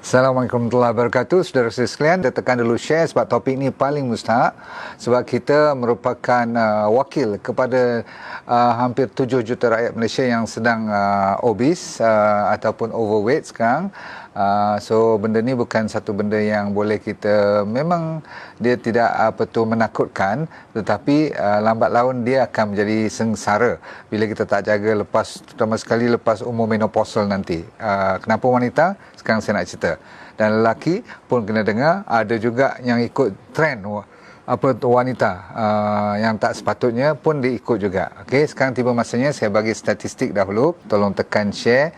Assalamualaikum warahmatullahi wabarakatuh. Saudara-saudara sekalian, kita tekan dulu share sebab topik ni paling mustahak sebab kita merupakan wakil kepada hampir 7 juta rakyat Malaysia yang sedang obese ataupun overweight sekarang. So benda ni bukan satu benda yang boleh kita, memang dia tidak menakutkan, tetapi lambat laun dia akan menjadi sengsara bila kita tak jaga terutama sekali lepas umur menopausal nanti. Kenapa wanita? Sekarang saya nak cerita. Dan lelaki pun kena dengar, ada juga yang ikut trend wanita yang tak sepatutnya pun diikut juga. Okey, sekarang tiba masanya saya bagi statistik dahulu. Tolong tekan share.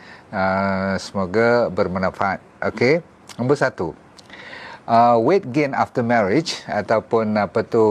Semoga bermanfaat. Okey, nombor 1. Weight gain after marriage ataupun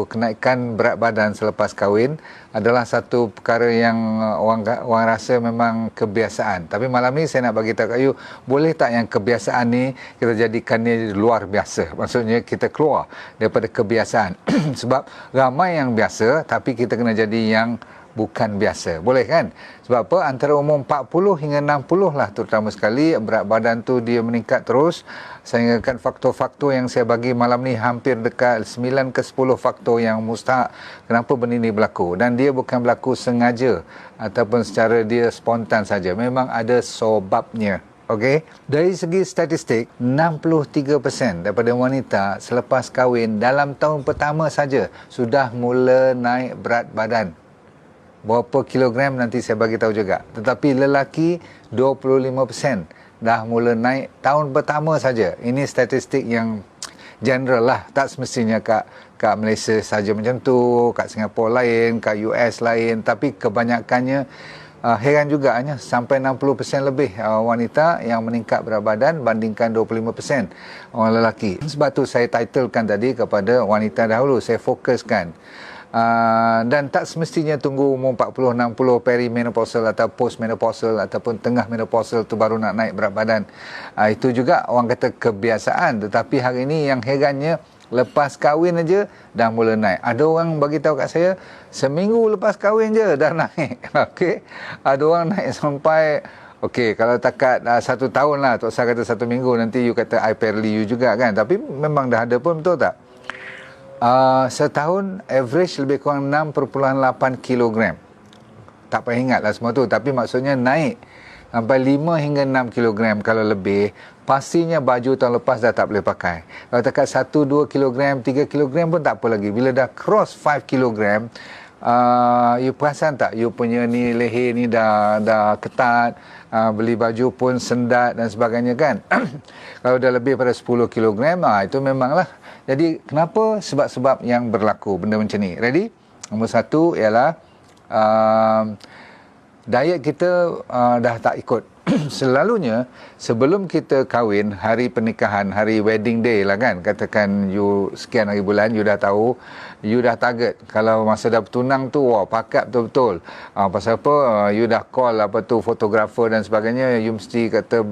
kenaikan berat badan selepas kahwin adalah satu perkara yang orang rasa memang kebiasaan. Tapi malam ni saya nak bagi tahu kat you, boleh tak yang kebiasaan ni kita jadikan ni luar biasa. Maksudnya kita keluar daripada kebiasaan. Sebab ramai yang biasa tapi kita kena jadi yang bukan biasa. Boleh kan? Sebab apa? Antara umur 40 hingga 60 lah terutama sekali berat badan tu dia meningkat terus. Saya ingatkan faktor-faktor yang saya bagi malam ni hampir dekat 9 ke 10 faktor yang mustahak kenapa benda ni berlaku. Dan dia bukan berlaku sengaja ataupun secara dia spontan saja. Memang ada sebabnya. Okey, dari segi statistik 63% daripada wanita selepas kahwin dalam tahun pertama saja sudah mula naik berat badan. Berapa kilogram nanti saya bagi tahu juga. Tetapi lelaki 25% dah mula naik tahun pertama saja. Ini statistik yang general lah. Tak semestinya kat Malaysia saja macam tu, kat Singapura lain, kat US lain. Tapi kebanyakannya heran juga hanya sampai 60% lebih wanita yang meningkat berat badan bandingkan 25% orang lelaki. Sebab tu saya titlekan tadi kepada wanita dahulu. Saya fokuskan. Dan tak semestinya tunggu umur 40-60 perimenopausal atau postmenopausal ataupun tengah menopausal tu baru nak naik berat badan. Itu juga orang kata kebiasaan. Tetapi hari ini yang herannya lepas kahwin aja dah mula naik. Ada orang bagi tahu kat saya seminggu lepas kahwin je dah naik. Okey. Ada orang naik sampai kalau takat 1 tahun lah, tak usah kata 1 minggu, nanti you kata I parallel you juga kan. Tapi memang dah ada pun, betul tak? Setahun average lebih kurang 6.8 kilogram. Tak payah ingat lah semua tu, tapi maksudnya naik sampai 5 hingga 6 kilogram. Kalau lebih, pastinya baju tahun lepas dah tak boleh pakai. Kalau dekat 1-2 kilogram, 3 kilogram pun tak apa lagi. Bila dah cross 5 kilogram, you perasan tak, you punya ni leher ni dah ketat, beli baju pun sendat dan sebagainya kan. Kalau dah lebih pada 10 kilogram, itu memanglah. Jadi kenapa? Sebab-sebab yang berlaku benda macam ni. Ready? Nombor 1 ialah diet kita dah tak ikut. Selalunya sebelum kita kahwin, hari pernikahan, hari wedding day lah kan, katakan you sekian hari bulan, you dah tahu, you dah target. Kalau masa dah bertunang tu, pakat betul-betul. Pasal apa? You dah call fotografer dan sebagainya. You mesti kata,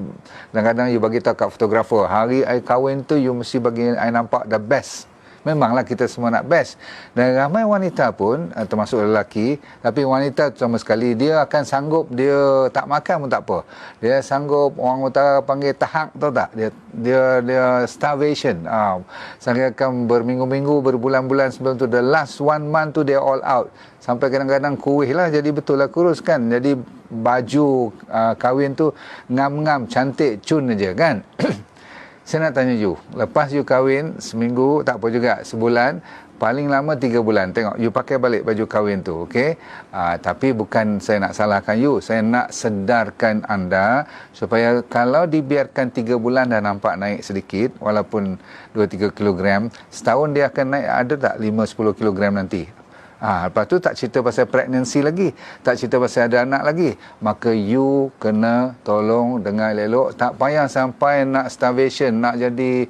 kadang-kadang you bagi tahu kat fotografer, hari I kahwin tu you mesti bagi I nampak the best. Memanglah kita semua nak best. Dan ramai wanita pun, termasuk lelaki, tapi wanita sama sekali, dia akan sanggup, dia tak makan pun tak apa. Dia sanggup, orang utara panggil tahak, tahu tak? Dia starvation. Sampai akan berminggu-minggu, berbulan-bulan sebelum tu. The last 1 month tu dia all out. Sampai kadang-kadang kuih lah, jadi betul lah kurus kan. Jadi baju kahwin tu ngam-ngam, cantik, cun aja kan. Saya nak tanya you, lepas you kahwin seminggu, tak apa juga, sebulan, paling lama 3 bulan. Tengok, you pakai balik baju kahwin tu, okey? Tapi bukan saya nak salahkan you, saya nak sedarkan anda supaya kalau dibiarkan 3 bulan dah nampak naik sedikit, walaupun 2-3 kilogram, setahun dia akan naik, ada tak 5-10 kilogram nanti? Lepas tu tak cerita pasal pregnancy lagi, tak cerita pasal ada anak lagi. Maka you kena tolong dengar elok. Tak payah sampai nak starvation, nak jadi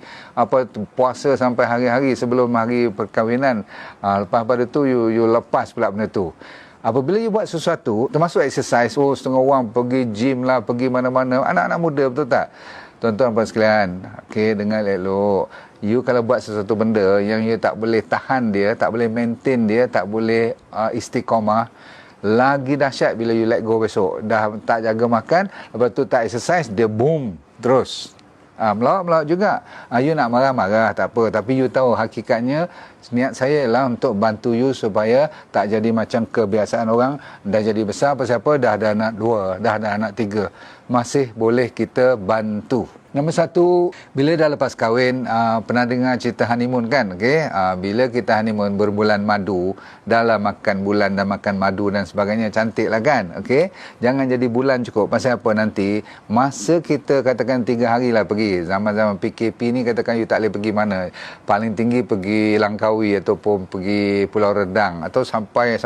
puasa sampai hari-hari sebelum hari perkahwinan. Lepas pada tu you lepas pula benda tu. Apabila you buat sesuatu, termasuk exercise, setengah orang pergi gym lah, pergi mana-mana, anak-anak muda, betul tak? Tuan-tuan dan sekalian, dengar elok. You kalau buat sesuatu benda yang you tak boleh tahan dia, tak boleh maintain dia, tak boleh istiqamah, lagi dahsyat bila you let go besok. Dah tak jaga makan, lepas tu tak exercise, dia boom terus. Melawak-melawak juga. You nak marah-marah tak apa, tapi you tahu hakikatnya niat saya ialah untuk bantu you supaya tak jadi macam kebiasaan orang, dah jadi besar pasal apa, dah ada anak 2, dah ada anak 3, masih boleh kita bantu. Nombor 1, bila dah lepas kahwin, pernah dengar cerita honeymoon kan? Okay? Bila kita honeymoon berbulan madu, dah lah makan bulan, dah makan madu dan sebagainya, cantik lah kan? Okay? Jangan jadi bulan cukup. Pasal apa nanti, masa kita katakan 3 hari lah pergi, zaman-zaman PKP ni katakan you tak boleh pergi mana. Paling tinggi pergi Langkawi ataupun pergi Pulau Redang atau sampai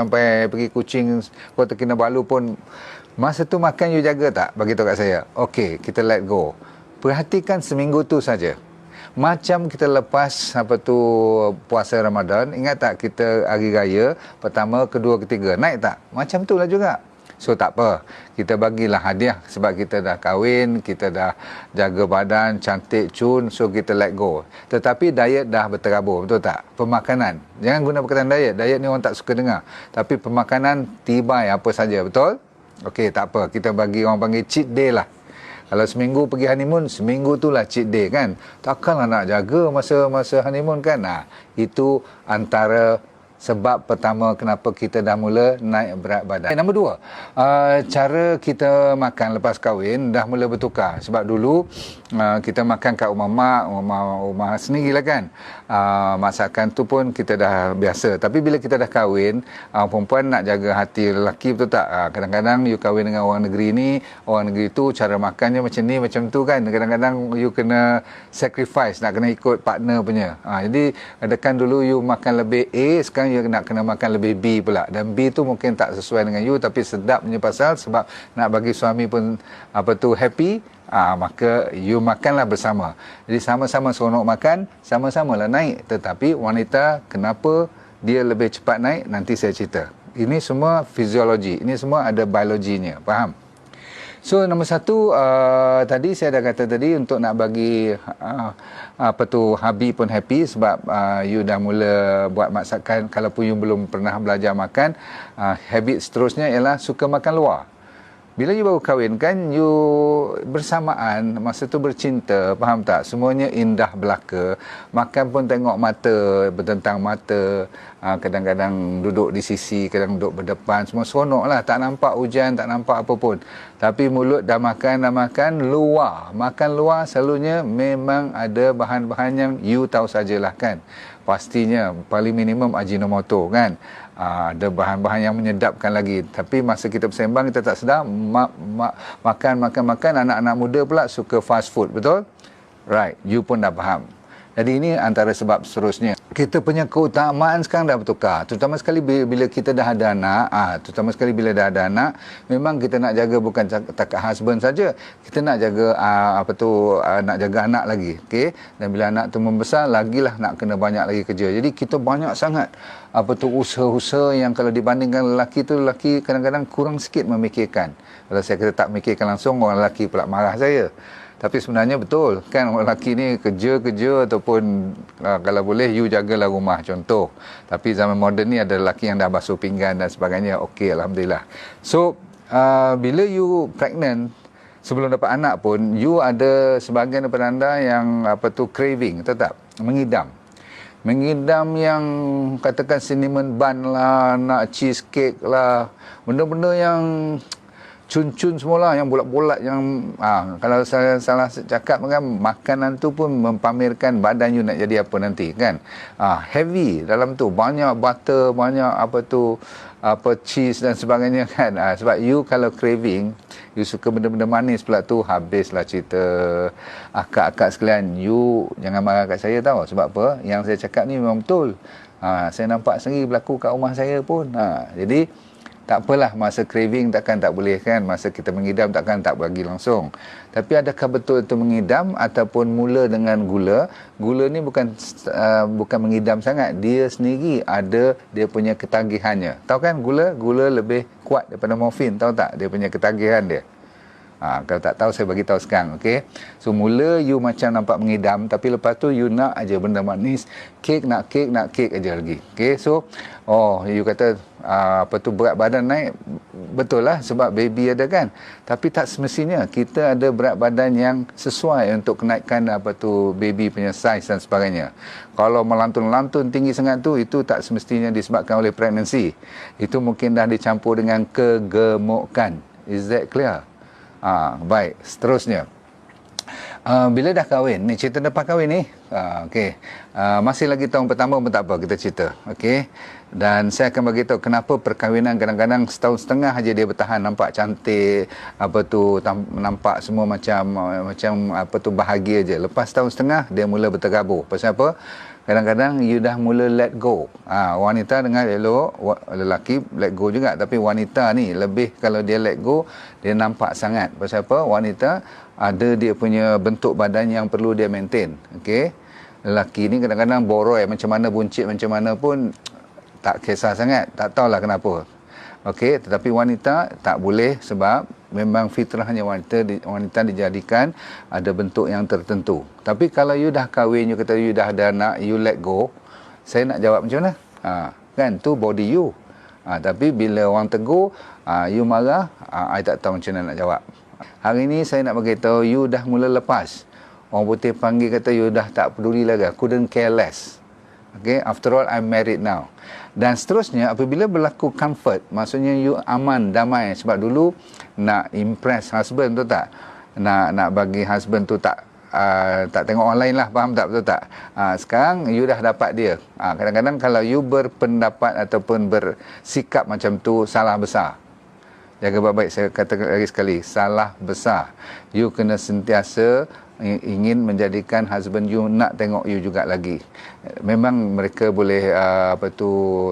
pergi Kuching, Kota Kinabalu pun. Masa tu makan you jaga tak? Bagi tahu kat saya. Okey, kita let go. Perhatikan seminggu tu saja. Macam kita lepas puasa Ramadan, ingat tak kita hari raya pertama, kedua, ketiga naik tak? Macam tu lah juga. So tak apa, kita bagilah hadiah sebab kita dah kahwin, kita dah jaga badan, cantik, cun, so kita let go. Tetapi diet dah berterabur, betul tak? Pemakanan, jangan guna perkataan diet ni orang tak suka dengar. Tapi pemakanan tibai apa saja, betul? Okey, tak apa, kita bagi orang panggil cheat day lah. Kalau seminggu pergi honeymoon, seminggu tu lah cheat day kan. Takkanlah nak jaga masa honeymoon kan. Itu antara sebab pertama kenapa kita dah mula naik berat badan. Nombor 2, cara kita makan lepas kahwin dah mula bertukar. Sebab dulu kita makan kat rumah mak, rumah sendirilah kan. Masakan tu pun kita dah biasa. Tapi bila kita dah kahwin, perempuan nak jaga hati lelaki, betul tak? Kadang-kadang you kahwin dengan orang negeri ni, orang negeri tu cara makannya macam ni, macam tu kan. Kadang-kadang you kena sacrifice, nak kena ikut partner punya. Jadi katakan dulu you makan lebih A, sekarang you nak kena makan lebih B pula. Dan B tu mungkin tak sesuai dengan you, tapi sedapnya pasal sebab nak bagi suami pun happy, maka you makanlah bersama. Jadi sama-sama seronok makan, sama-sama lah naik. Tetapi wanita kenapa dia lebih cepat naik, nanti saya cerita. Ini semua fiziologi, ini semua ada biologinya, faham? So nombor 1, tadi saya dah kata tadi untuk nak bagi hubby pun happy sebab you dah mula buat masakan. Kalaupun you belum pernah belajar makan, habit seterusnya ialah suka makan luar. Bila you baru kahwin kan, you bersamaan, masa tu bercinta, faham tak? Semuanya indah belaka. Makan pun tengok mata, bertentang mata. Kadang-kadang duduk di sisi, kadang duduk berdepan. Semua seronok lah. Tak nampak hujan, tak nampak apa pun. Tapi mulut dah makan luar. Makan luar selalunya memang ada bahan-bahan yang you tahu sajalah kan. Pastinya paling minimum Ajinomoto kan. Ada bahan-bahan yang menyedapkan lagi. Tapi masa kita bersembang, kita tak sedar makan. Anak-anak muda pula suka fast food, betul? Right, you pun dah faham. Jadi ini antara sebab seterusnya. Kita punya keutamaan sekarang dah bertukar. Terutama sekali bila kita dah ada anak. Memang kita nak jaga bukan takat husband saja. Kita nak jaga nak jaga anak lagi. Okay? Dan bila anak tu membesar, lagilah nak kena banyak lagi kerja. Jadi kita banyak sangat usaha-usaha yang kalau dibandingkan lelaki kadang-kadang kurang sikit memikirkan. Kalau saya kata tak memikirkan langsung, orang lelaki pula marah saya. Tapi sebenarnya betul kan, orang lelaki ni kerja ataupun kalau boleh you jagalah rumah contoh. Tapi zaman moden ni ada lelaki yang dah basuh pinggan dan sebagainya. Okey, alhamdulillah. So bila you pregnant, sebelum dapat anak pun you ada sebahagian daripada anda yang craving, tetap mengidam yang katakan cinnamon bun lah, nak cheesecake lah, benda-benda yang cun-cun semualah, yang bulat-bulat, yang kalau saya salah cakap kan, makanan tu pun mempamerkan badan you nak jadi apa nanti kan. Heavy dalam tu, banyak butter, banyak cheese dan sebagainya kan. Sebab you kalau craving, you suka benda-benda manis pula tu, habislah cerita. Akak-akak sekalian, you jangan marah kat saya tahu. Sebab apa? Yang saya cakap ni memang betul. Saya nampak sendiri berlaku kat rumah saya pun. Jadi tak apalah, masa craving takkan tak boleh kan, masa kita mengidam takkan tak bagi langsung. Tapi adakah betul itu mengidam ataupun mula dengan gula? Gula ni bukan mengidam sangat, dia sendiri ada dia punya ketagihannya. Tahu kan gula lebih kuat daripada morfin, tahu tak dia punya ketagihan dia? Kalau tak tahu saya bagi tahu sekarang, okey. So mula you macam nampak mengidam, tapi lepas tu you nak aja benda manis, kek nak kek aja lagi. Okey, so you kata berat badan naik, betul lah sebab baby ada kan. Tapi tak semestinya kita ada berat badan yang sesuai untuk kenaikan baby punya size dan sebagainya. Kalau melantun-lantun tinggi sangat tu, itu tak semestinya disebabkan oleh pregnancy. Itu mungkin dah dicampur dengan kegemukan. Is that clear? Baik, seterusnya. Bila dah kahwin, ni cerita lepas kahwin ni, okey. Masih lagi tahun pertama pun tak apa, kita cerita, okey. Dan saya akan bagi tahu kenapa perkahwinan kadang-kadang setahun setengah aja dia bertahan, nampak cantik, nampak semua macam bahagia je. Lepas tahun setengah dia mula berterabur. Pasal apa? Kadang-kadang you dah mula let go. Wanita dengan elok, lelaki let go juga, tapi wanita ni lebih, kalau dia let go, dia nampak sangat. Pasal apa? Wanita ada dia punya bentuk badan yang perlu dia maintain. Okey. Lelaki ni kadang-kadang boroi, macam mana buncit macam mana pun tak kisah sangat, tak tahulah kenapa. Okey, tetapi wanita tak boleh, sebab memang fitrahnya wanita dijadikan ada bentuk yang tertentu. Tapi kalau you dah kahwin, you kata you dah ada anak, you let go, saya nak jawab macam mana? Kan tu body you. Tapi bila orang tegur, you marah, I tak tahu macam mana nak jawab. Hari ni saya nak beritahu you dah mula lepas. Orang putih panggil kata you dah tak peduli lagi, couldn't care less. Okay, after all I'm married now. Dan seterusnya, apabila berlaku comfort, maksudnya you aman, damai. Sebab dulu nak impress husband tu tak, nak bagi husband tu tak tengok orang lain lah, faham tak, betul tak? Sekarang you dah dapat dia. Kadang-kadang kalau you berpendapat ataupun bersikap macam tu, salah besar. Jaga baik-baik, saya kata lagi sekali, salah besar. You kena sentiasa ingin menjadikan husband you nak tengok you juga lagi. Memang mereka boleh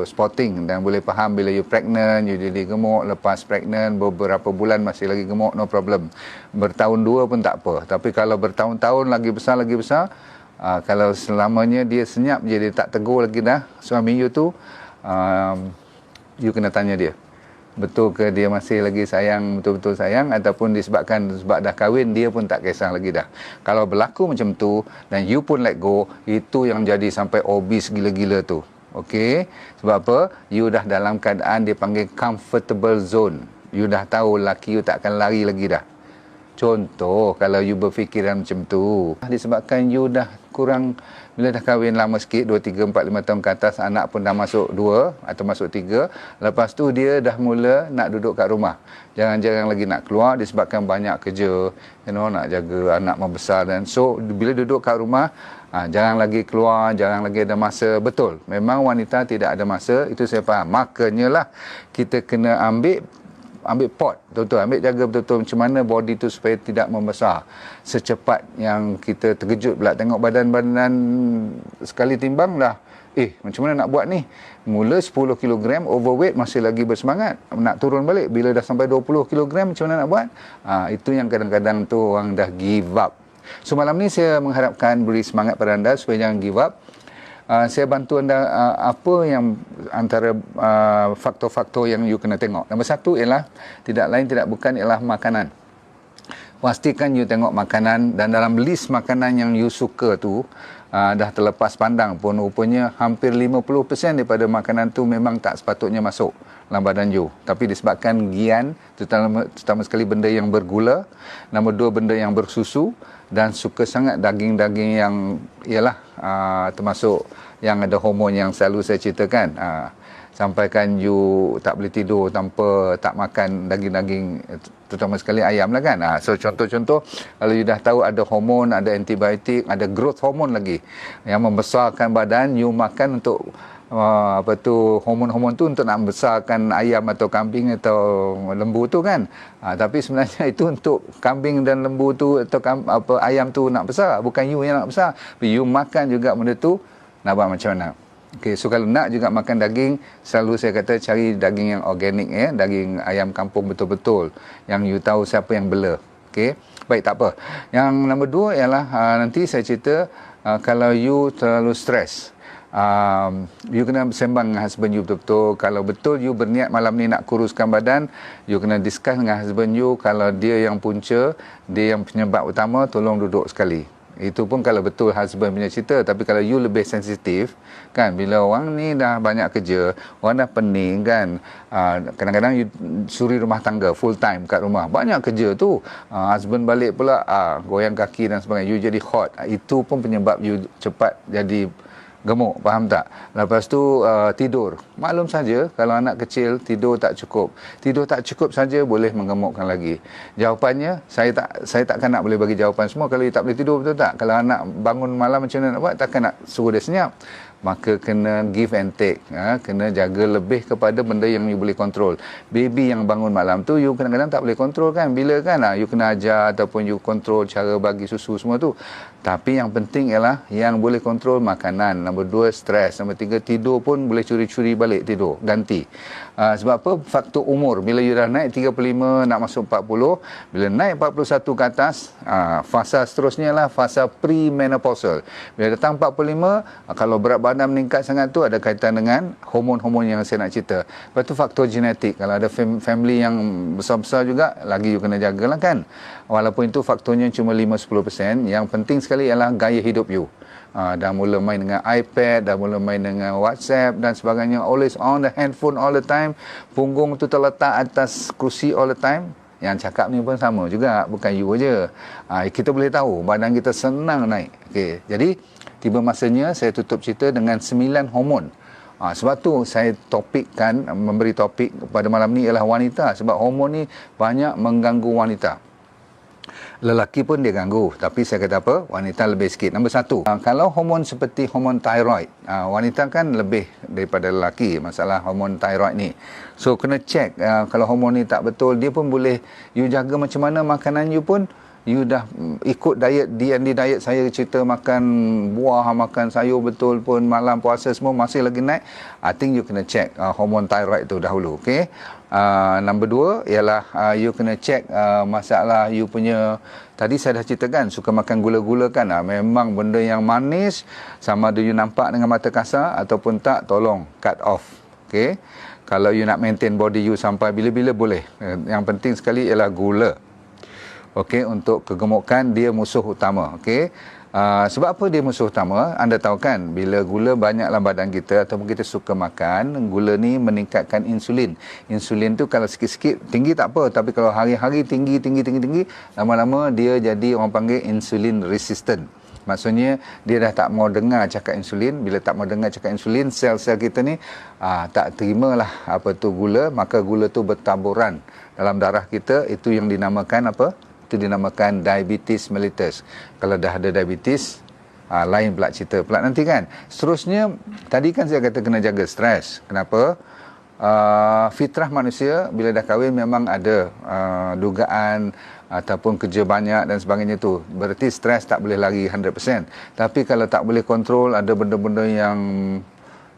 spotting dan boleh faham bila you pregnant, you jadi gemuk, lepas pregnant beberapa bulan masih lagi gemuk, no problem. Bertahun dua pun tak apa. Tapi kalau bertahun-tahun lagi besar, kalau selamanya dia senyap je, dia tak tegur lagi dah suami you tu, you kena tanya dia, betul ke dia masih lagi sayang, betul-betul sayang, ataupun disebabkan sebab dah kahwin dia pun tak kisah lagi dah. Kalau berlaku macam tu dan you pun let go, itu yang jadi sampai obese gila-gila tu. Okey, sebab apa? You dah dalam keadaan dia panggil comfortable zone. You dah tahu laki you tak akan lari lagi dah. Contoh, kalau you berfikiran macam tu, disebabkan you dah kurang, bila dah kahwin lama sikit, 2, 3, 4, 5 tahun ke atas, anak pun dah masuk 2 atau masuk 3, lepas tu dia dah mula nak duduk kat rumah. Jangan-jangan lagi nak keluar disebabkan banyak kerja, nak jaga anak membesar. Dan so, bila duduk kat rumah, jangan lagi keluar, jangan lagi ada masa. Betul, memang wanita tidak ada masa, itu saya faham. Makanya lah, kita kena ambil pot, betul-betul, ambil jaga betul-betul macam mana body tu supaya tidak membesar secepat yang kita terkejut pula tengok badan-badan sekali timbang dah, macam mana nak buat ni, mula 10 kg overweight masih lagi bersemangat nak turun balik, bila dah sampai 20 kg macam mana nak buat. Itu yang kadang-kadang tu orang dah give up. So malam ni saya mengharapkan beri semangat pada anda supaya jangan give up. Saya bantu anda apa yang antara faktor-faktor yang you kena tengok. Nombor satu ialah tidak lain tidak bukan ialah makanan. Pastikan you tengok makanan, dan dalam list makanan yang you suka tu dah terlepas pandang pun rupanya hampir 50% daripada makanan tu memang tak sepatutnya masuk dalam badan you. Tapi disebabkan gian, terutama sekali benda yang bergula, nombor dua benda yang bersusu, dan suka sangat daging-daging yang ialah termasuk yang ada hormon yang selalu saya ceritakan. Sampaikan you tak boleh tidur tanpa tak makan daging-daging, terutama sekali ayam lah kan. So contoh-contoh, kalau you dah tahu ada hormon, ada antibiotik, ada growth hormon lagi yang membesarkan badan, you makan untuk hormon-hormon tu untuk nak membesarkan ayam atau kambing atau lembu tu kan. Tapi sebenarnya itu untuk kambing dan lembu tu atau ayam tu nak besar, bukan you yang nak besar. Tapi you makan juga benda tu, nak buat macam mana? Okay, so kalau nak juga makan daging, selalu saya kata cari daging yang organik, daging ayam kampung betul-betul, yang you tahu siapa yang bela. Okay, baik, tak apa. Yang nombor dua ialah nanti saya cerita kalau you terlalu stres, you kena sembang dengan husband you betul-betul. Kalau betul you berniat malam ni nak kuruskan badan, you kena discuss dengan husband you. Kalau dia yang punca, dia yang penyebab utama, tolong duduk sekali. Itu pun kalau betul husband punya cerita. Tapi kalau you lebih sensitif, kan, bila orang ni dah banyak kerja, orang dah pening, kan, kadang-kadang you suri rumah tangga full time kat rumah, banyak kerja tu, husband balik pula goyang kaki dan sebagainya, you jadi hot. Itu pun penyebab you cepat jadi gemuk, faham tak? Lepas tu tidur. Maklum saja kalau anak kecil tidur tak cukup. Tidur tak cukup saja boleh menggemukkan lagi. Jawapannya, saya takkan nak boleh bagi jawapan semua kalau you tak boleh tidur, betul tak? Kalau anak bangun malam macam mana nak buat, takkan nak suruh dia senyap. Maka kena give and take, kena jaga lebih kepada benda yang you boleh kontrol. Baby yang bangun malam tu you kadang-kadang tak boleh kontrol, kan, bila kan you kena ajar ataupun you kontrol cara bagi susu semua tu. Tapi yang penting ialah yang boleh kontrol makanan. Nombor 2 stres. Nombor 3 tidur pun boleh curi-curi balik tidur, ganti. Sebab apa? Faktor umur. Bila you dah naik 35 nak masuk 40, bila naik 41 ke atas, fasa seterusnya lah fasa premenopausal. Bila datang 45, kalau berat badan meningkat sangat tu ada kaitan dengan hormon-hormon yang saya nak cerita. Lepas tu faktor genetik. Kalau ada family yang besar-besar juga, lagi you kena jagalah, kan. Walaupun itu faktornya cuma 5-10%, yang penting sekali ialah gaya hidup you. Dah mula main dengan iPad, dah mula main dengan WhatsApp dan sebagainya, always on the handphone all the time, punggung tu terletak atas kerusi all the time. Yang cakap ni pun sama juga, bukan you je. Kita boleh tahu badan kita senang naik. Okay. Jadi tiba masanya saya tutup cerita dengan 9 hormon. Sebab tu saya memberi topik pada malam ni ialah wanita, sebab hormon ni banyak mengganggu wanita. Lelaki pun dia ganggu, tapi saya kata apa, wanita lebih sikit. Nombor 1, kalau hormon seperti hormon thyroid, wanita kan lebih daripada lelaki masalah hormon thyroid ni. So kena check, kalau hormon ni tak betul, dia pun boleh you jaga macam mana makanan you pun. You dah ikut diet D&D diet saya cerita, makan buah, makan sayur betul pun, malam puasa semua masih lagi naik. I think you kena check hormon thyroid tu dahulu, okay? Nombor 2 ialah you kena check masalah you punya, tadi saya dah ceritakan suka makan gula-gula, kan. Memang benda yang manis, sama ada you nampak dengan mata kasar ataupun tak, tolong cut off, okay? Kalau you nak maintain body you sampai bila-bila boleh. Yang penting sekali ialah gula. Okey, untuk kegemukan dia musuh utama. Okey. Sebab apa dia musuh utama? Anda tahu kan, bila gula banyak dalam badan kita ataupun kita suka makan, gula ni meningkatkan insulin. Insulin tu kalau sikit-sikit tinggi tak apa, tapi kalau hari-hari tinggi, lama-lama dia jadi orang panggil insulin resistant. Maksudnya dia dah tak mau dengar cakap insulin. Bila tak mau dengar cakap insulin, sel-sel kita ni tak terimalah apa tu gula, maka gula tu bertaburan dalam darah kita. Itu yang dinamakan apa? Itu dinamakan diabetes mellitus. Kalau dah ada diabetes, lain pula cerita pula nanti, kan. Seterusnya, tadi kan saya kata kena jaga stres. Kenapa? Fitrah manusia bila dah kahwin memang ada dugaan ataupun kerja banyak dan sebagainya tu. Berarti stres tak boleh lari 100%. Tapi kalau tak boleh kontrol, ada benda-benda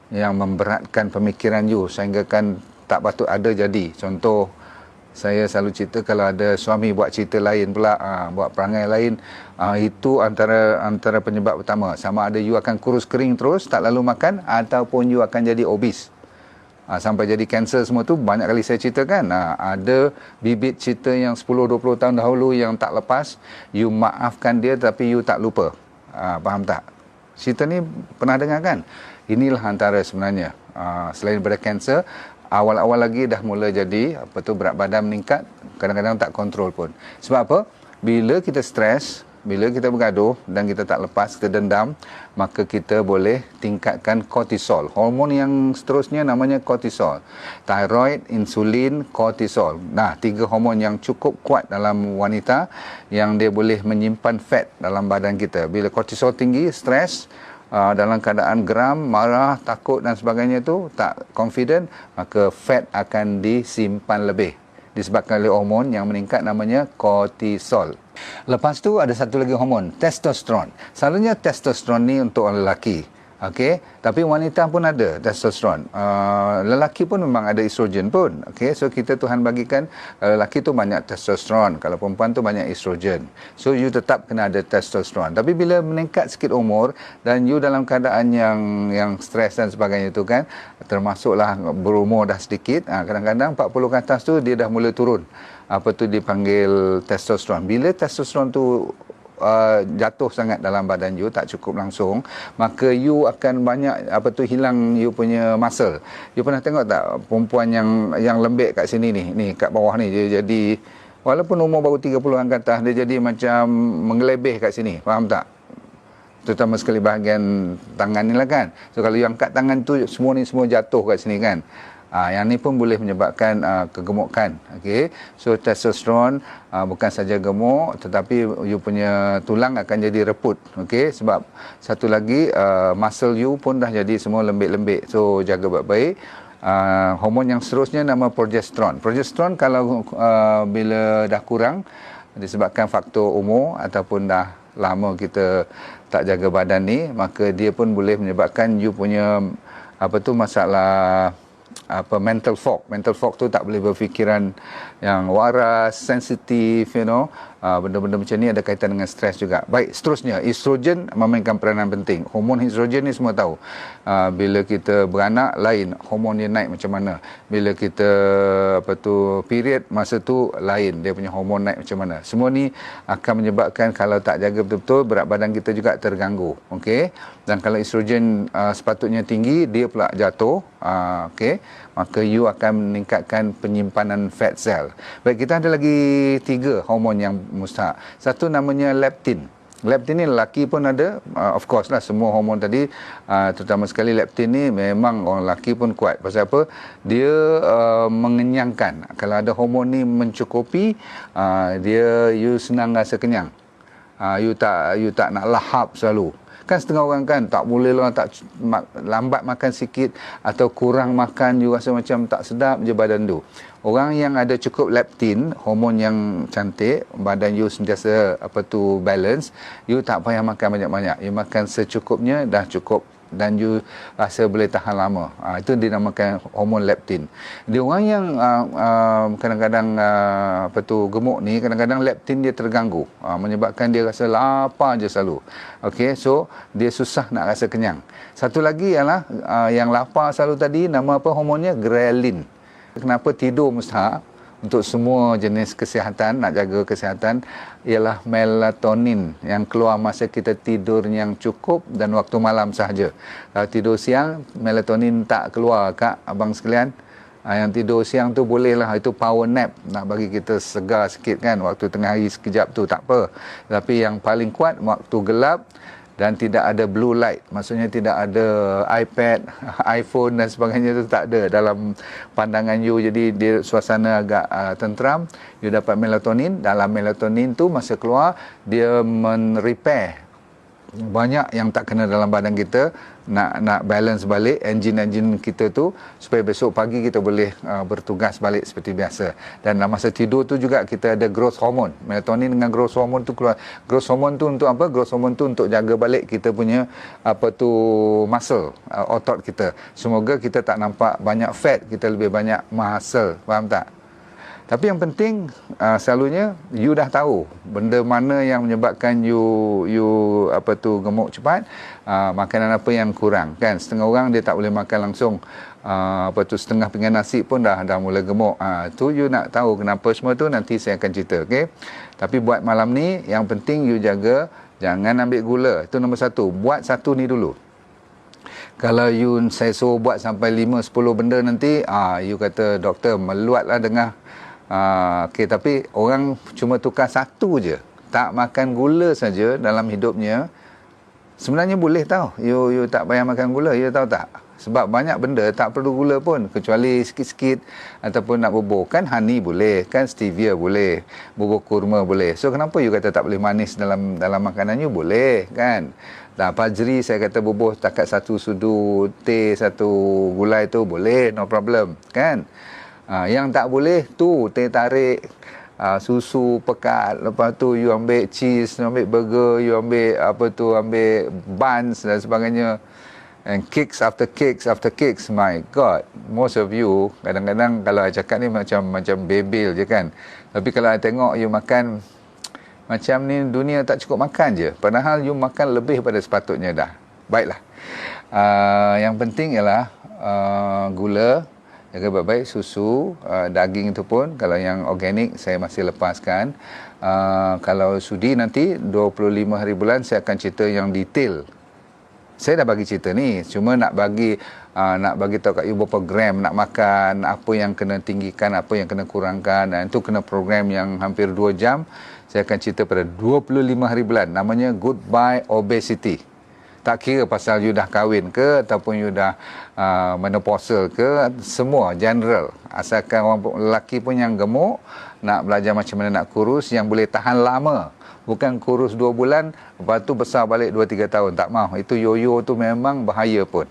yang memberatkan pemikiran you sehingga kan tak patut ada jadi. Contoh, saya selalu cerita kalau ada suami buat cerita lain pula, buat perangai lain, itu antara penyebab utama. Sama ada you akan kurus kering terus, tak lalu makan, ataupun you akan jadi obes. Sampai jadi kanser semua tu banyak kali saya ceritakan. Ada bibit cerita yang 10-20 tahun dahulu yang tak lepas, you maafkan dia tapi you tak lupa. Faham tak? Cerita ni pernah dengar kan? Inilah antara sebenarnya. Selain daripada kanser, awal-awal lagi dah mula jadi berat badan meningkat, kadang-kadang tak kontrol pun. Sebab apa? Bila kita stres, bila kita bergaduh dan kita tak lepas, kita dendam, maka kita boleh tingkatkan kortisol. Hormon yang seterusnya namanya kortisol. Thyroid, insulin, kortisol. 3 hormon yang cukup kuat dalam wanita yang dia boleh menyimpan fat dalam badan kita. Bila kortisol tinggi, stres, dalam keadaan geram, marah, takut dan sebagainya tu, tak confident, maka fat akan disimpan lebih disebabkan oleh hormon yang meningkat namanya kortisol. Lepas tu ada satu lagi hormon, testosteron. Selalunya testosteron ni untuk orang lelaki. Okey, tapi wanita pun ada testosteron. Lelaki pun memang ada estrogen pun. Okey, so kita Tuhan bagikan, lelaki tu banyak testosteron, kalau perempuan tu banyak estrogen. So you tetap kena ada testosteron. Tapi bila meningkat sikit umur dan you dalam keadaan yang stres dan sebagainya tu, kan, termasuklah berumur dah sedikit, kadang-kadang 40 ke atas tu dia dah mula turun. Apa tu dipanggil testosteron. Bila testosteron tu jatuh sangat dalam badan you, tak cukup langsung, maka you akan banyak hilang you punya muscle. You pernah tengok tak perempuan yang lembek kat sini ni kat bawah ni, dia jadi walaupun umur baru 30-an ke atas, dia jadi macam mengelebih kat sini, faham tak? Terutama sekali bahagian tangan ni lah kan. So kalau you angkat tangan tu, semua jatuh kat sini kan. Yang ni pun boleh menyebabkan kegemukan. Okay? So testosteron bukan saja gemuk, tetapi you punya tulang akan jadi reput. Okay? Sebab satu lagi, muscle you pun dah jadi semua lembik-lembik. So jaga baik-baik. Hormon yang seterusnya nama progesteron. Progesteron kalau bila dah kurang disebabkan faktor umur ataupun dah lama kita tak jaga badan ni, maka dia pun boleh menyebabkan you punya masalah mental fog. Mental fog tu tak boleh berfikiran yang waras, sensitif, benda-benda macam ni ada kaitan dengan stres juga. Baik, seterusnya, estrogen memainkan peranan penting. Hormon estrogen ni semua tahu. Bila kita beranak, lain. Hormon dia naik macam mana. Bila kita, period, masa tu lain. Dia punya hormon naik macam mana. Semua ni akan menyebabkan kalau tak jaga betul-betul, berat badan kita juga terganggu. Okey? Dan kalau estrogen sepatutnya tinggi, dia pula jatuh. Okey? Maka you akan meningkatkan penyimpanan fat cell. Baik, kita ada lagi 3 hormon yang mustahak. Satu namanya leptin. Leptin ni lelaki pun ada, of course lah, semua hormon tadi, terutama sekali leptin ni memang orang lelaki pun kuat. Pasal apa? Dia mengenyangkan. Kalau ada hormon ni mencukupi, you senang rasa kenyang. You tak nak lahap selalu. Kan setengah orang kan tak boleh lah, lambat makan sikit atau kurang makan, you rasa macam tak sedap je badan tu. Orang yang ada cukup leptin, hormon yang cantik, badan you sentiasa balance, you tak payah makan banyak-banyak. You makan secukupnya dah cukup dan you rasa boleh tahan lama. Itu dinamakan hormon leptin. Dia orang yang kadang-kadang gemuk ni, kadang-kadang leptin dia terganggu, menyebabkan dia rasa lapar je selalu. Okey, so dia susah nak rasa kenyang. Satu lagi ialah yang lapar selalu tadi, nama apa hormonnya? Ghrelin. Kenapa tidur mustahak? Untuk semua jenis kesihatan, nak jaga kesihatan, ialah melatonin yang keluar masa kita tidur yang cukup dan waktu malam sahaja. Kalau tidur siang, melatonin tak keluar, Kak, abang sekalian. Yang tidur siang tu bolehlah, itu power nap, nak bagi kita segar sikit kan, waktu tengah hari sekejap tu tak apa. Tapi yang paling kuat, waktu gelap dan tidak ada blue light, maksudnya tidak ada iPad, iPhone dan sebagainya, tu tak ada dalam pandangan you. Jadi dia suasana agak tenteram, you dapat melatonin. Dalam melatonin tu masa keluar, dia repair banyak yang tak kena dalam badan kita, nak balance balik engine kita tu, supaya besok pagi kita boleh bertugas balik seperti biasa. Dan dalam masa tidur tu juga kita ada growth hormone. Melatonin dengan growth hormone tu keluar. Growth hormone tu untuk apa? Growth hormone tu untuk jaga balik kita punya muscle, otot kita. Semoga kita tak nampak banyak fat, kita lebih banyak muscle. Faham tak? Tapi yang penting, selalunya you dah tahu benda mana yang menyebabkan you gemuk cepat, makanan apa yang kurang kan. Setengah orang dia tak boleh makan langsung setengah pinggan nasi pun dah mula gemuk. Tu you nak tahu kenapa semua tu, nanti saya akan cerita, okey. Tapi buat malam ni yang penting you jaga, jangan ambil gula. Itu nombor 1. Buat satu ni dulu. Kalau saya suruh buat sampai 5-10 benda nanti, you kata doktor meluatlah dengar. Okey, tapi orang cuma tukar satu je, tak makan gula saja dalam hidupnya, sebenarnya boleh tahu. You tak payah makan gula, you tahu tak? Sebab banyak benda tak perlu gula pun, kecuali sikit-sikit ataupun nak bubuh. Kan honey boleh, kan stevia boleh, bubuh kurma boleh. So kenapa you kata tak boleh manis dalam makanan you? Boleh kan? Dan fajri saya kata bubuh takat 1 sudu teh, 1 gulai tu boleh, no problem kan? Yang tak boleh tu teh tarik, susu pekat, lepas tu you ambil cheese, you ambil burger, you ambil ambil buns dan sebagainya, and cakes after cakes. My God, most of you kadang-kadang kalau I cakap ni macam bebel je kan, tapi kalau I tengok you makan macam ni, dunia tak cukup makan je, padahal you makan lebih pada sepatutnya dah. Baiklah, yang penting ialah gula. jaga baik-baik. Susu, daging itu pun kalau yang organik saya masih lepaskan. Kalau sudi nanti 25 hari bulan saya akan cerita yang detail. Saya dah bagi cerita ni, cuma nak bagi tahu kat you berapa gram nak makan, apa yang kena tinggikan, apa yang kena kurangkan, dan itu kena program yang hampir 2 jam. Saya akan cerita pada 25 hari bulan, namanya Goodbye Obesity. Tak kira pasal you dah kahwin ke ataupun you dah menopausal ke, semua general. Asalkan orang lelaki pun yang gemuk, nak belajar macam mana nak kurus, yang boleh tahan lama. Bukan kurus 2 bulan, lepas tu besar balik 2-3 tahun. Tak mahu. Itu yo-yo tu memang bahaya pun.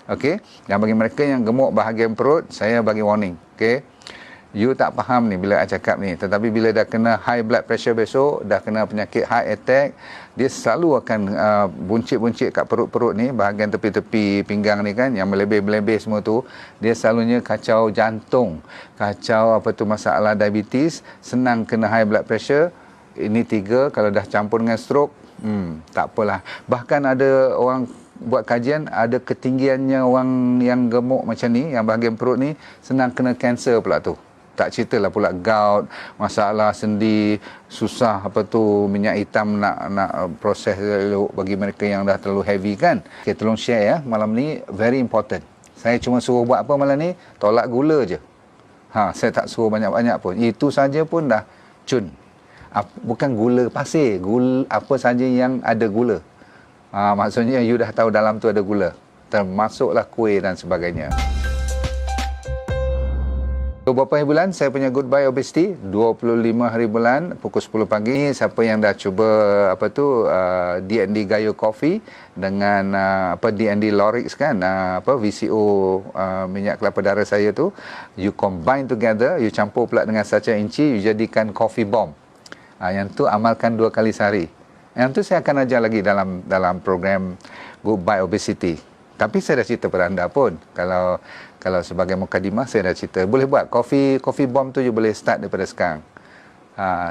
Okey? Dan bagi mereka yang gemuk bahagian perut, saya bagi warning. Okey? You tak faham ni bila I cakap ni. Tetapi bila dah kena high blood pressure besok, dah kena penyakit heart attack, dia selalu akan buncit-buncit kat perut-perut ni, bahagian tepi-tepi pinggang ni kan, yang melebih-melebih semua tu, dia selalunya kacau jantung, kacau masalah diabetes, senang kena high blood pressure. Ini 3, kalau dah campur dengan stroke, tak apalah. Bahkan ada orang buat kajian, ada ketinggiannya orang yang gemuk macam ni, yang bahagian perut ni, senang kena kanser pula tu. Tak ceritalah pula gout, masalah sendi, susah minyak hitam nak proses elok bagi mereka yang dah terlalu heavy kan. Okay, tolong share ya, malam ni very important. Saya cuma suruh buat apa malam ni? Tolak gula je. Saya tak suruh banyak-banyak pun. Itu saja pun dah cun. Bukan gula pasir, gula apa saja yang ada gula. Maksudnya you dah tahu dalam tu ada gula. Termasuklah kuih dan sebagainya. Beberapa hari bulan saya punya Goodbye Obesity, 25 hari bulan pukul 10 pagi. Siapa yang dah cuba D&D Gayo Coffee dengan D&D Lorix kan, VCO minyak kelapa darah saya tu, you combine together, you campur pula dengan sacha inci, you jadikan coffee bomb. Yang tu amalkan 2 kali sehari. Yang tu saya akan ajar lagi dalam program Goodbye Obesity. Tapi saya dah cerita pada anda pun, kalau sebagai mukadimah saya dah cerita, boleh buat coffee bomb tu, you boleh start daripada sekarang.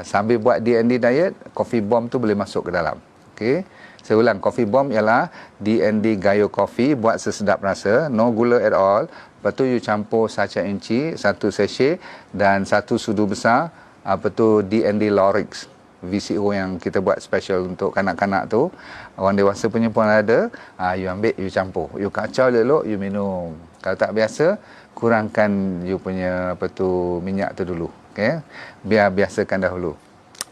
Sambil buat D&D diet, coffee bomb tu boleh masuk ke dalam. Okey. Saya ulang, coffee bomb ialah D&D Gayo Coffee, buat sesedap rasa, no gula at all. Lepas tu you campur sacha inci 1 sachet dan 1 sudu besar D&D Lorix VCO yang kita buat special untuk kanak-kanak tu. Orang dewasa punya pun ada. You ambil, you campur, you kacau elok, you minum. Kalau tak biasa, kurangkan you punya minyak tu dulu. Okay? Biar biasakan dahulu.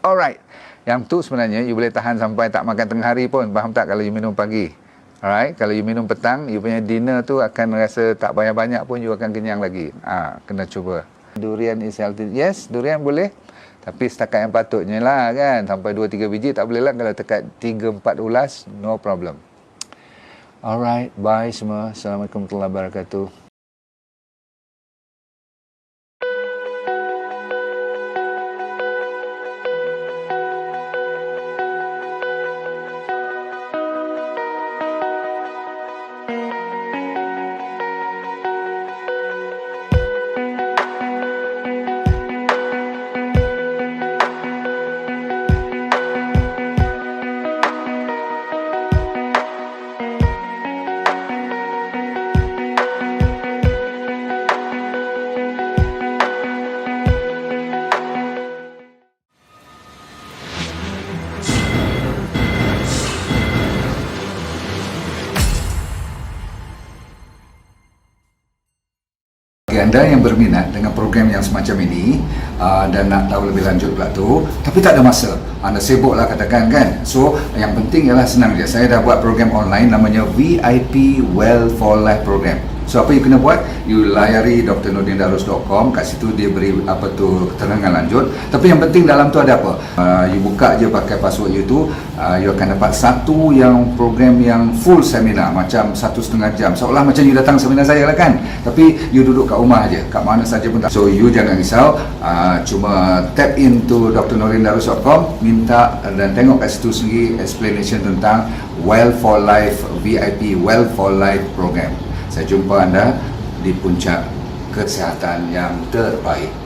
Alright. Yang tu sebenarnya you boleh tahan sampai tak makan tengah hari pun. Faham tak kalau you minum pagi? Alright. Kalau you minum petang, you punya dinner tu akan rasa tak banyak-banyak pun you akan kenyang lagi. Kena cuba. Durian is healthy. Yes, durian boleh. Tapi setakat yang patutnya lah kan. Sampai 2-3 biji tak boleh lah. Kalau dekat 3-4 ulas, no problem. Alright, bye semua. Assalamualaikum warahmatullahi wabarakatuh. Bagi anda yang berminat dengan program yang semacam ini dan nak tahu lebih lanjut pula tu, tapi tak ada masa, anda sibuk lah katakan kan. So yang penting ialah senang je, saya dah buat program online namanya VIP Well for Life Program. So apa you kena buat, you layari drnordindarus.com, kat situ dia beri keterangan lanjut. Tapi yang penting dalam tu ada apa, you buka je pakai password you tu, you akan dapat satu yang program yang full seminar, macam 1,5 jam, seolah macam you datang seminar saya lah kan. Tapi you duduk kat rumah je, kat mana saja pun tak. So you jangan risau, cuma tap into drnordindarus.com, minta dan tengok kat situ sendiri explanation tentang Well for Life VIP Well for Life Program. Saya jumpa anda di puncak kesihatan yang terbaik.